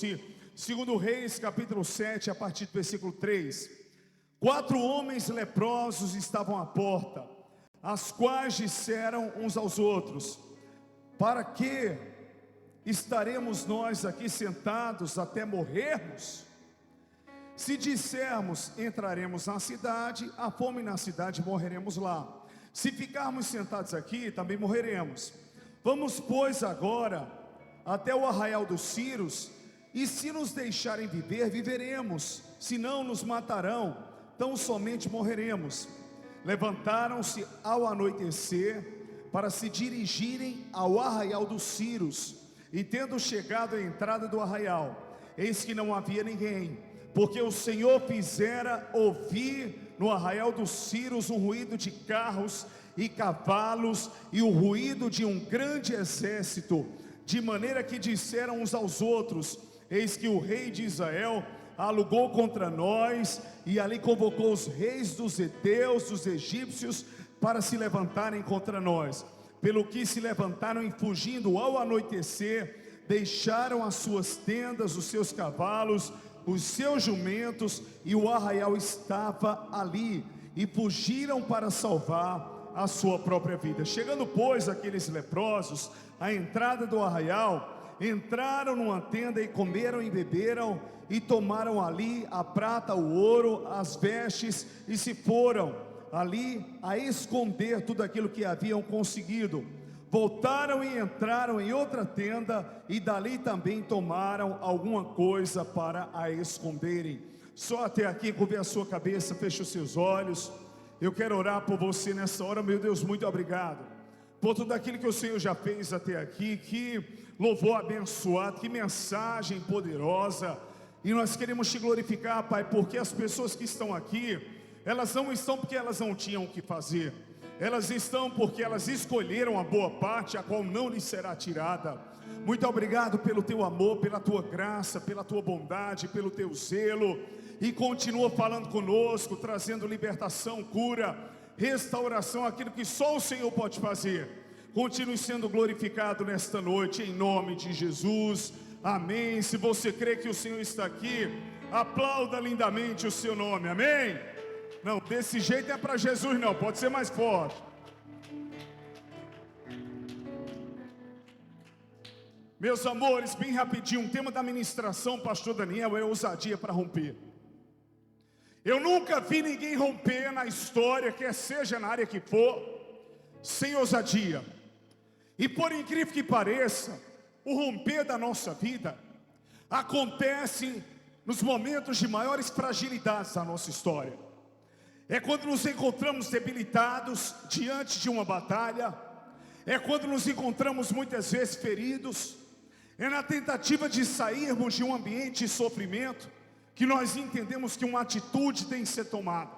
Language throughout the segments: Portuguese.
trouxe 2 Reis, capítulo 7, a partir do versículo 3. 4 homens leprosos estavam à porta, as quais disseram uns aos outros: para que estaremos nós aqui sentados até morrermos? Se dissermos, entraremos na cidade, há fome na cidade, morreremos lá. Se ficarmos sentados aqui, também morreremos. Vamos, pois, agora até o arraial dos Círios, e se nos deixarem viver, viveremos, se não, nos matarão, tão somente morreremos. Levantaram-se ao anoitecer para se dirigirem ao arraial dos Círios, e tendo chegado à entrada do arraial, eis que não havia ninguém, porque o Senhor fizera ouvir no arraial dos Círios um ruído de carros e cavalos e o ruído de um grande exército, de maneira que disseram uns aos outros: eis que o rei de Israel alugou contra nós, e ali convocou os reis dos heteus, dos egípcios, para se levantarem contra nós. Pelo que se levantaram e, fugindo ao anoitecer, deixaram as suas tendas, os seus cavalos, os seus jumentos, e o arraial estava ali, e fugiram para salvar a sua própria vida. Chegando, pois, aqueles leprosos à entrada do arraial, entraram numa tenda e comeram e beberam, e tomaram ali a prata, o ouro, as vestes, e se foram ali a esconder tudo aquilo que haviam conseguido. Voltaram e entraram em outra tenda, e dali também tomaram alguma coisa para a esconderem. Só até aqui. Curve a sua cabeça, feche os seus olhos. Eu quero orar por você nessa hora. Meu Deus, muito obrigado por tudo aquilo que o Senhor já fez até aqui. Que louvor abençoado, que mensagem poderosa. E nós queremos te glorificar, Pai, porque as pessoas que estão aqui, elas não estão porque elas não tinham o que fazer. Elas estão porque elas escolheram a boa parte, a qual não lhes será tirada. Muito obrigado pelo teu amor, pela tua graça, pela tua bondade, pelo teu zelo. E continua falando conosco, trazendo libertação, cura, restauração, aquilo que só o Senhor pode fazer. Continue sendo glorificado nesta noite, em nome de Jesus. Amém. Se você crê que o Senhor está aqui, aplauda lindamente o seu nome. Amém. Não, desse jeito é para Jesus não, pode ser mais forte. Meus amores, bem rapidinho, o tema da ministração, pastor Daniel, é ousadia para romper. Eu nunca vi ninguém romper na história, quer seja na área que for, sem ousadia. E por incrível que pareça, o romper da nossa vida acontece nos momentos de maiores fragilidades da nossa história. É quando nos encontramos debilitados diante de uma batalha. É quando nos encontramos muitas vezes feridos. É na tentativa de sairmos de um ambiente de sofrimento que nós entendemos que uma atitude tem que ser tomada.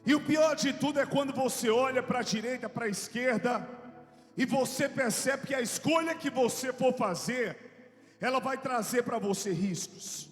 E o pior de tudo é quando você olha para a direita, para a esquerda, e você percebe que a escolha que você for fazer, ela vai trazer para você riscos.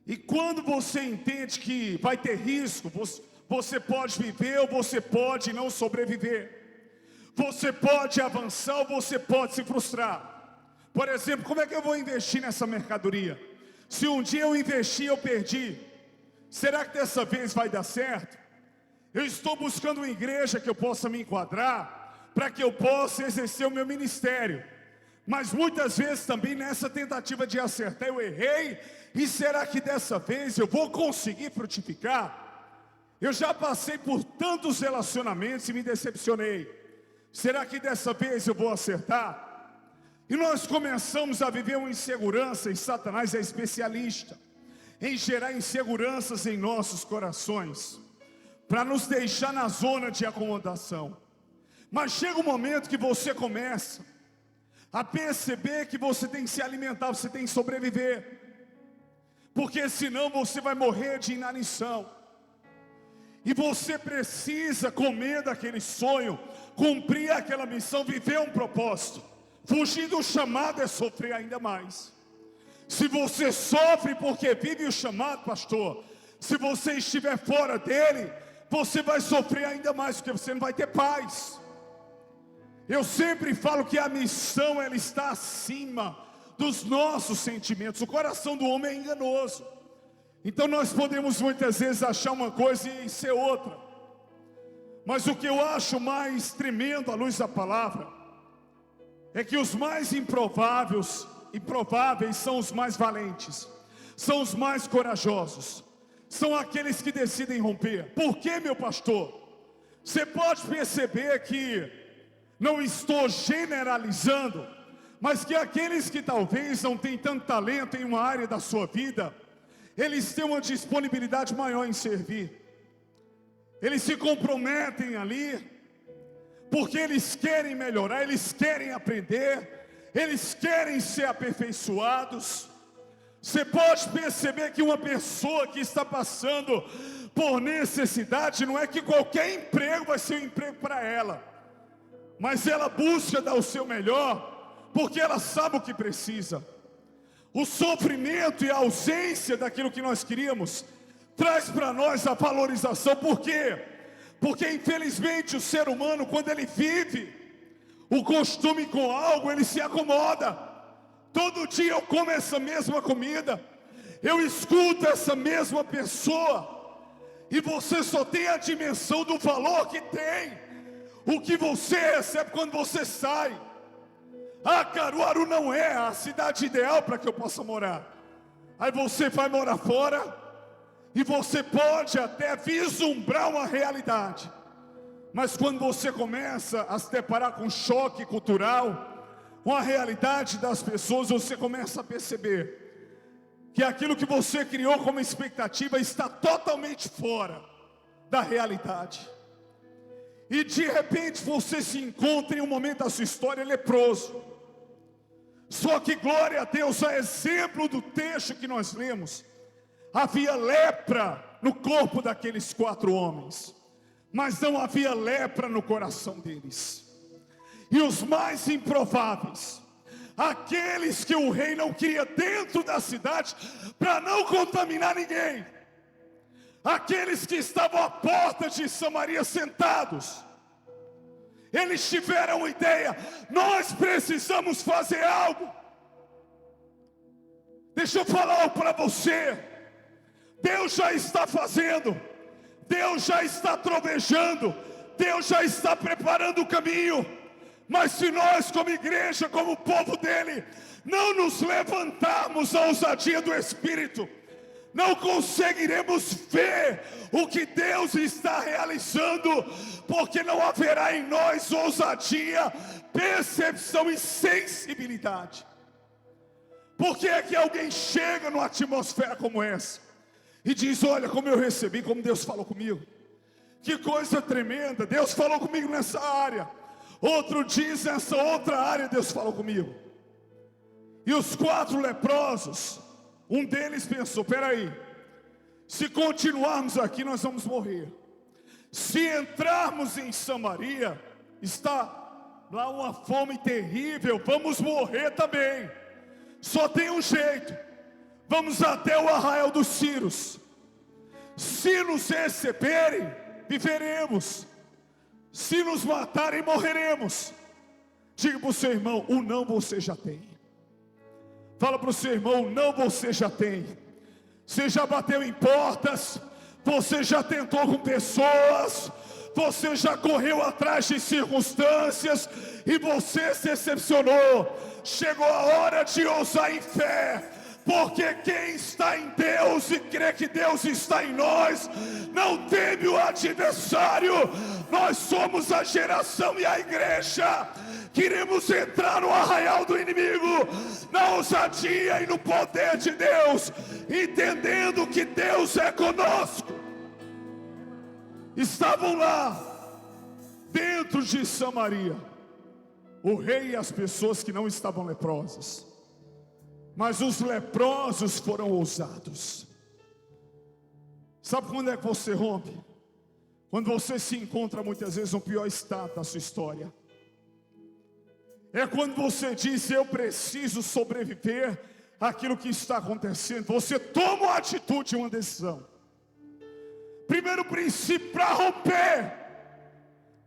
E quando você entende que vai ter risco, você pode viver ou você pode não sobreviver. Você pode avançar ou você pode se frustrar. Por exemplo, como é que eu vou investir nessa mercadoria? Se um dia eu investi e eu perdi, será que dessa vez vai dar certo? Eu estou buscando uma igreja que eu possa me enquadrar, para que eu possa exercer o meu ministério. Mas muitas vezes também nessa tentativa de acertar eu errei. E será que dessa vez eu vou conseguir frutificar? Eu já passei por tantos relacionamentos e me decepcionei. Será que dessa vez eu vou acertar? E nós começamos a viver uma insegurança, e Satanás é especialista em gerar inseguranças em nossos corações, para nos deixar na zona de acomodação. Mas chega um momento que você começa a perceber que você tem que se alimentar, você tem que sobreviver, porque senão você vai morrer de inanição. E você precisa comer daquele sonho, cumprir aquela missão, viver um propósito. Fugir do chamado é sofrer ainda mais. Se você sofre porque vive o chamado, pastor, se você estiver fora dele, você vai sofrer ainda mais, porque você não vai ter paz. Eu sempre falo que a missão, ela está acima dos nossos sentimentos. O coração do homem é enganoso. Então nós podemos muitas vezes achar uma coisa e ser outra. Mas o que eu acho mais tremendo à luz da palavra é que os mais improváveis são os mais valentes, são os mais corajosos, são aqueles que decidem romper. Por quê, meu pastor? Você pode perceber que não estou generalizando, mas que aqueles que talvez não têm tanto talento em uma área da sua vida, eles têm uma disponibilidade maior em servir. Eles se comprometem ali, porque eles querem melhorar, eles querem aprender, eles querem ser aperfeiçoados. Você pode perceber que uma pessoa que está passando por necessidade, não é que qualquer emprego vai ser um emprego para ela, mas ela busca dar o seu melhor, porque ela sabe o que precisa. O sofrimento e a ausência daquilo que nós queríamos traz para nós a valorização. Por quê? Porque infelizmente o ser humano, quando ele vive o costume com algo, ele se acomoda. Todo dia eu como essa mesma comida, eu escuto essa mesma pessoa, e você só tem a dimensão do valor que tem o que você recebe quando você sai. Caruaru não é a cidade ideal para que eu possa morar. Aí você vai morar fora, e você pode até vislumbrar uma realidade, mas quando você começa a se deparar com um choque cultural, com a realidade das pessoas, você começa a perceber que aquilo que você criou como expectativa está totalmente fora da realidade. E de repente você se encontra em um momento da sua história leproso. Só que glória a Deus, a exemplo do texto que nós lemos, havia lepra no corpo daqueles 4 homens, mas não havia lepra no coração deles. E os mais improváveis, aqueles que o rei não queria dentro da cidade, para não contaminar ninguém, aqueles que estavam à porta de Samaria sentados, eles tiveram uma ideia: nós precisamos fazer algo. Deixa eu falar algo para você. Deus já está fazendo, Deus já está trovejando, Deus já está preparando o caminho. Mas se nós, como igreja, como povo dele, não nos levantarmos à ousadia do Espírito, não conseguiremos ver o que Deus está realizando, porque não haverá em nós ousadia, percepção e sensibilidade. Por que é que alguém chega numa atmosfera como essa e diz: olha como eu recebi, como Deus falou comigo, que coisa tremenda, Deus falou comigo nessa área. Outro diz: nessa outra área Deus falou comigo. E os 4 leprosos, um deles pensou: peraí, se continuarmos aqui nós vamos morrer. Se entrarmos em Samaria, está lá uma fome terrível, vamos morrer também. Só tem um jeito, vamos até o arraial dos Círios. Se nos receberem, viveremos. Se nos matarem, morreremos. Diga para o seu irmão: o não você já tem. Fala para o seu irmão: o não você já tem. Você já bateu em portas, você já tentou com pessoas, você já correu atrás de circunstâncias e você se decepcionou. Chegou a hora de ousar em fé, porque quem está em Deus e crê que Deus está em nós, não teme o adversário. Nós somos a geração e a igreja que iremos entrar no arraial do inimigo, na ousadia e no poder de Deus, entendendo que Deus é conosco. Estavam lá, dentro de Samaria, o rei e as pessoas que não estavam leprosas. Mas os leprosos foram ousados. Sabe quando é que você rompe? Quando você se encontra muitas vezes no pior estado da sua história. É quando você diz: eu preciso sobreviver àquilo que está acontecendo. Você toma uma atitude, uma decisão. Primeiro princípio para romper: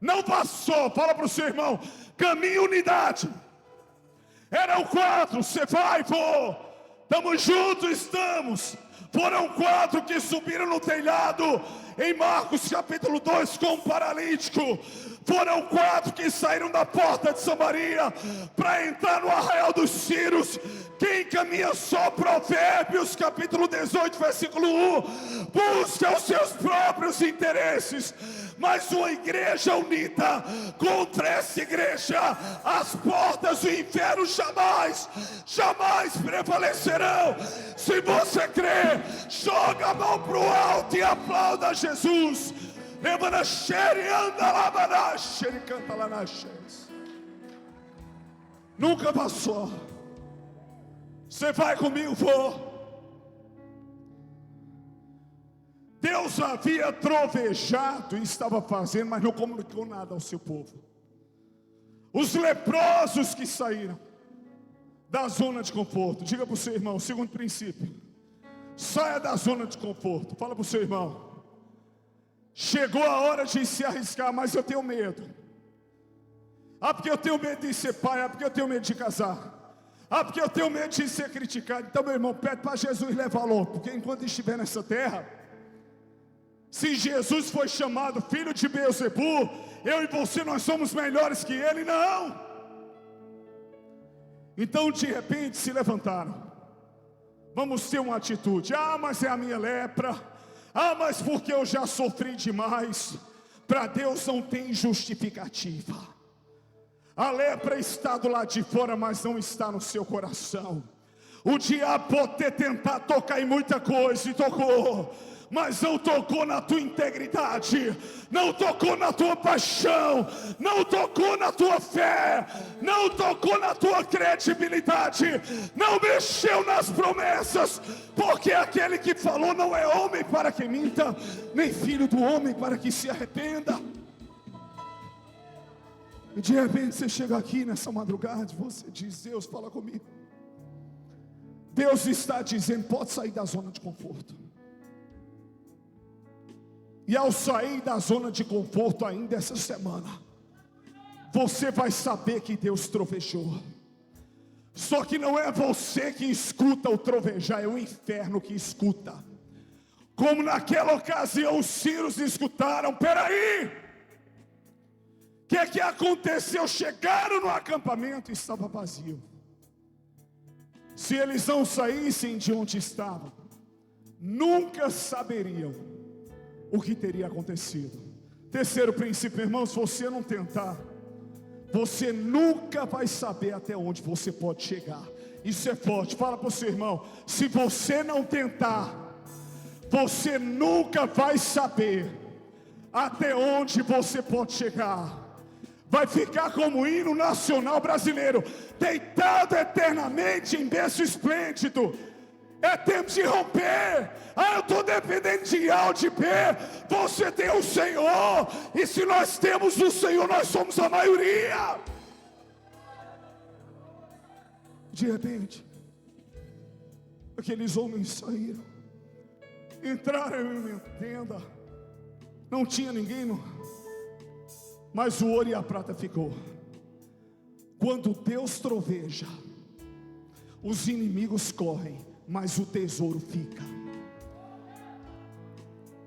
não vá só. Fala para o seu irmão: caminho unidade. Eram 4, você vai, vou. Estamos juntos, estamos. Foram 4 que subiram no telhado em Marcos capítulo 2 com um paralítico. Foram 4 que saíram da porta de Samaria para entrar no arraial dos Círios. Quem caminha só Provérbios capítulo 18 versículo 1 busca os seus próprios interesses. Mas uma igreja unida contra essa igreja, as portas do inferno jamais prevalecerão. Se você crê, joga a mão para o alto e aplauda Jesus. Nunca passou. Você vai comigo, vou. Deus havia trovejado e estava fazendo, mas não comunicou nada ao seu povo. Os leprosos que saíram da zona de conforto. Diga para o seu irmão, segundo princípio: saia da zona de conforto. Fala para o seu irmão: chegou a hora de se arriscar, mas eu tenho medo. Ah, porque eu tenho medo de ser pai. Ah, porque eu tenho medo de casar. Ah, porque eu tenho medo de ser criticado. Então, meu irmão, pede para Jesus levar logo, porque enquanto estiver nessa terra, se Jesus foi chamado filho de Beelzebu, eu e você, nós somos melhores que ele? Não. Então, de repente, se levantaram. Vamos ter uma atitude. Ah, mas é a minha lepra. Ah, mas porque eu já sofri demais. Para Deus não tem justificativa. A lepra está do lado de fora, mas não está no seu coração. O diabo pode ter tentado tocar em muita coisa, e tocou, mas não tocou na tua integridade, não tocou na tua paixão, não tocou na tua fé, não tocou na tua credibilidade, não mexeu nas promessas, porque aquele que falou não é homem para que minta, nem filho do homem para que se arrependa. E de repente você chega aqui nessa madrugada e você diz: Deus, fala comigo. Deus está dizendo: pode sair da zona de conforto. E ao sair da zona de conforto ainda essa semana, você vai saber que Deus trovejou. Só que não é você que escuta o trovejar, é o inferno que escuta. Como naquela ocasião os sírios escutaram: peraí, o que aconteceu? Chegaram no acampamento e estava vazio. Se eles não saíssem de onde estavam, nunca saberiam o que teria acontecido. Terceiro princípio, irmãos: se você não tentar, você nunca vai saber até onde você pode chegar. Isso é forte. Fala para o seu irmão: se você não tentar, você nunca vai saber até onde você pode chegar. Vai ficar como o hino nacional brasileiro: deitado eternamente em berço esplêndido. É tempo de romper. Ah, eu estou dependendo de A ou de B. Você tem o Senhor, e se nós temos o Senhor, nós somos a maioria. De repente, aqueles homens saíram, entraram em uma tenda. Não tinha ninguém, mas o ouro e a prata ficou. Quando Deus troveja, os inimigos correm, mas o tesouro fica.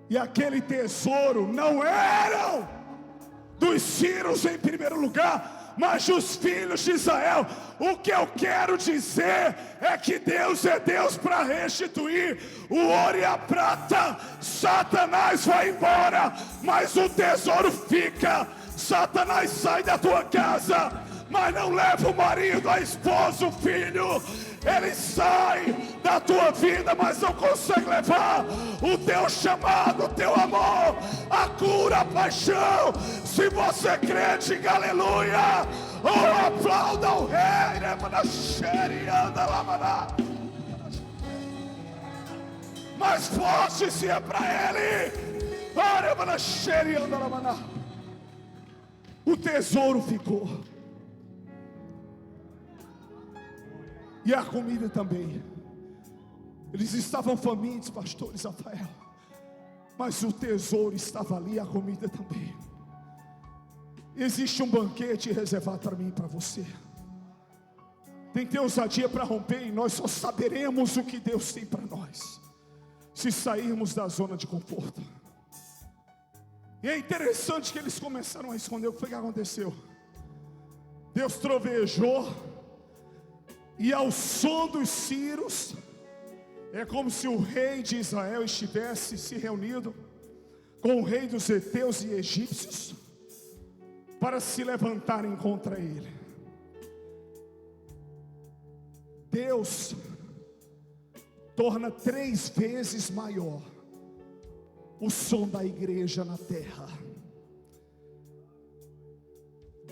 E aquele tesouro não eram dos sírios em primeiro lugar, mas dos filhos de Israel. O que eu quero dizer é que Deus é Deus para restituir o ouro e a prata. Satanás vai embora, mas o tesouro fica. Satanás sai da tua casa, mas não leva o marido, a esposa, o filho. Ele sai da tua vida, mas não consegue levar o teu chamado, o teu amor, a cura, a paixão. Se você crê, diga aleluia, ou aplauda o rei. Mais forte se é para ele. O tesouro ficou. E a comida também. Eles estavam famintos, pastores Rafael, mas o tesouro estava ali, a comida também. Existe um banquete reservado para mim e para você. tem que ter ousadia para romper, e nós só saberemos o que Deus tem para nós se sairmos da zona de conforto. E é interessante que eles começaram a esconder. O que foi que aconteceu? Deus trovejou, e ao som dos ciros, é como se o rei de Israel estivesse se reunido com o rei dos heteus e egípcios para se levantarem contra ele. Deus torna 3 vezes maior o som da igreja na terra.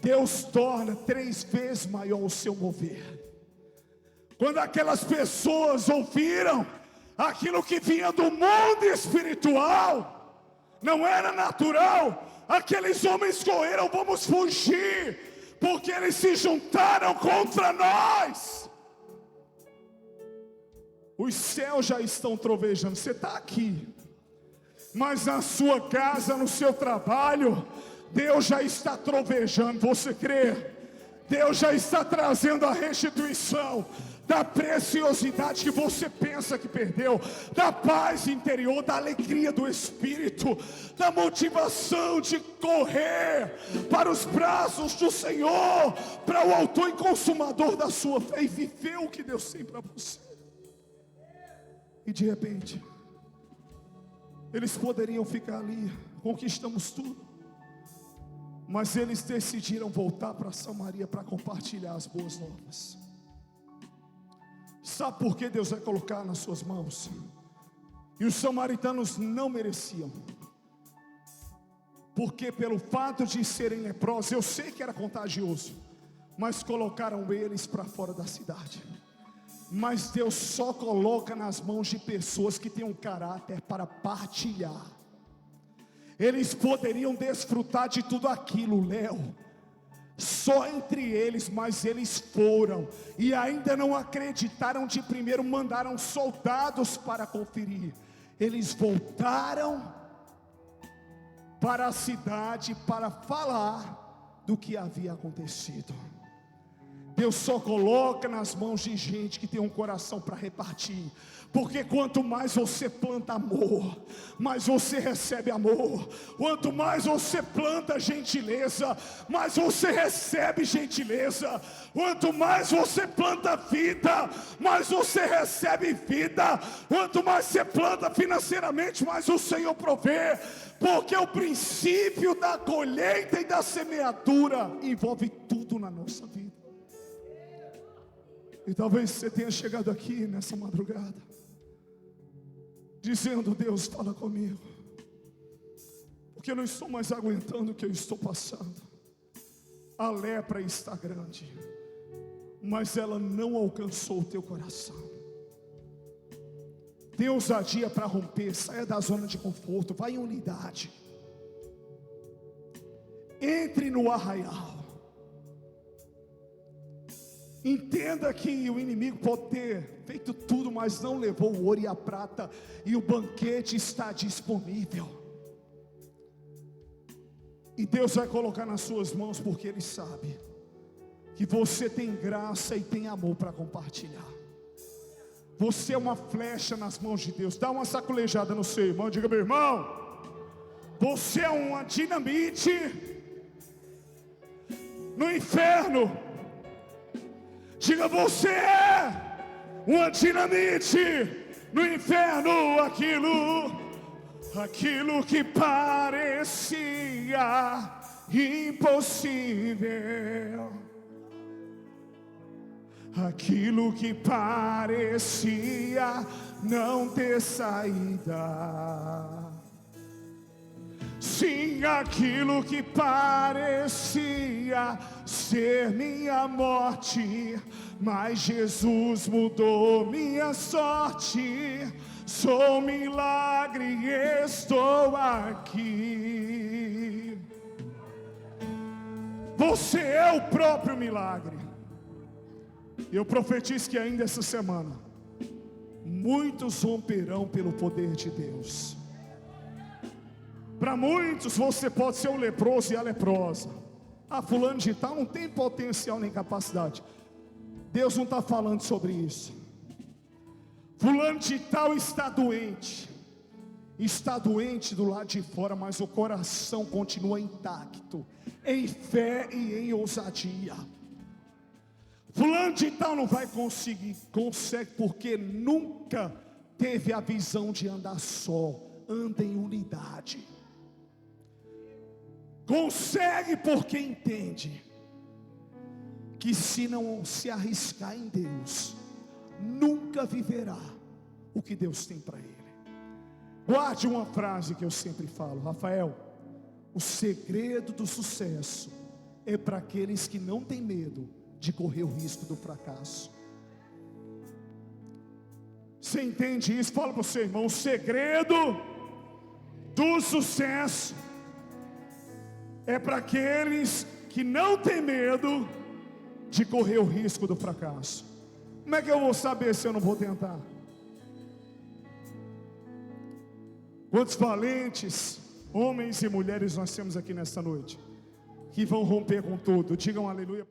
Deus torna 3 vezes maior o seu mover. Quando aquelas pessoas ouviram aquilo que vinha do mundo espiritual, não era natural, aqueles homens correram: vamos fugir, porque eles se juntaram contra nós. Os céus já estão trovejando. Você está aqui, mas na sua casa, no seu trabalho, Deus já está trovejando. Você crê? Deus já está trazendo a restituição da preciosidade que você pensa que perdeu, da paz interior, da alegria do Espírito, da motivação de correr para os braços do Senhor, para o autor e consumador da sua fé, e viver o que Deus tem para você. E de repente, eles poderiam ficar ali: conquistamos tudo. Mas eles decidiram voltar para Samaria para compartilhar as boas novas. Sabe por que Deus vai colocar nas suas mãos? E os samaritanos não mereciam, porque pelo fato de serem leprosos, eu sei que era contagioso, mas colocaram eles para fora da cidade. Mas Deus só coloca nas mãos de pessoas que têm um caráter para partilhar. Eles poderiam desfrutar de tudo aquilo, Léo, só entre eles, mas eles foram, e ainda não acreditaram de primeiro, mandaram soldados para conferir. Eles voltaram para a cidade para falar do que havia acontecido. Deus só coloca nas mãos de gente que tem um coração para repartir. Porque quanto mais você planta amor, mais você recebe amor. Quanto mais você planta gentileza, mais você recebe gentileza. Quanto mais você planta vida, mais você recebe vida. Quanto mais você planta financeiramente, mais o Senhor provê. Porque o princípio da colheita e da semeadura envolve tudo na nossa vida. E talvez você tenha chegado aqui nessa madrugada dizendo: Deus, fala comigo, porque eu não estou mais aguentando o que eu estou passando. A lepra está grande, mas ela não alcançou o teu coração. Tenha ousadia para romper. Saia da zona de conforto, vá em unidade, entre no arraial. Entenda que o inimigo pode ter feito tudo, mas não levou o ouro e a prata, e o banquete está disponível. E Deus vai colocar nas suas mãos, porque Ele sabe que você tem graça e tem amor para compartilhar. Você é uma flecha nas mãos de Deus. Dá uma sacolejada no seu irmão, diga: meu irmão, você é uma dinamite no inferno. Diga: você é uma dinamite no inferno. Aquilo que parecia impossível, aquilo que parecia não ter saída. Sim, aquilo que parecia ser minha morte, mas Jesus mudou minha sorte. Sou milagre e estou aqui. Você é o próprio milagre. Eu profetizo que ainda essa semana muitos romperão pelo poder de Deus. Para muitos você pode ser o leproso e a leprosa. Ah, fulano de tal não tem potencial nem capacidade. Deus não está falando sobre isso. Fulano de tal está doente do lado de fora, mas o coração continua intacto, em fé e em ousadia. Fulano de tal não vai consegue porque nunca teve a visão de andar só, anda em unidade. Consegue porque entende que se não se arriscar em Deus, nunca viverá o que Deus tem para ele. Guarde uma frase que eu sempre falo, Rafael: o segredo do sucesso é para aqueles que não têm medo de correr o risco do fracasso. Você entende isso? Fala para o seu irmão: o segredo do sucesso é para aqueles que não têm medo de correr o risco do fracasso. Como é que eu vou saber se eu não vou tentar? Quantos valentes homens e mulheres nós temos aqui nesta noite, que vão romper com tudo? Digam aleluia.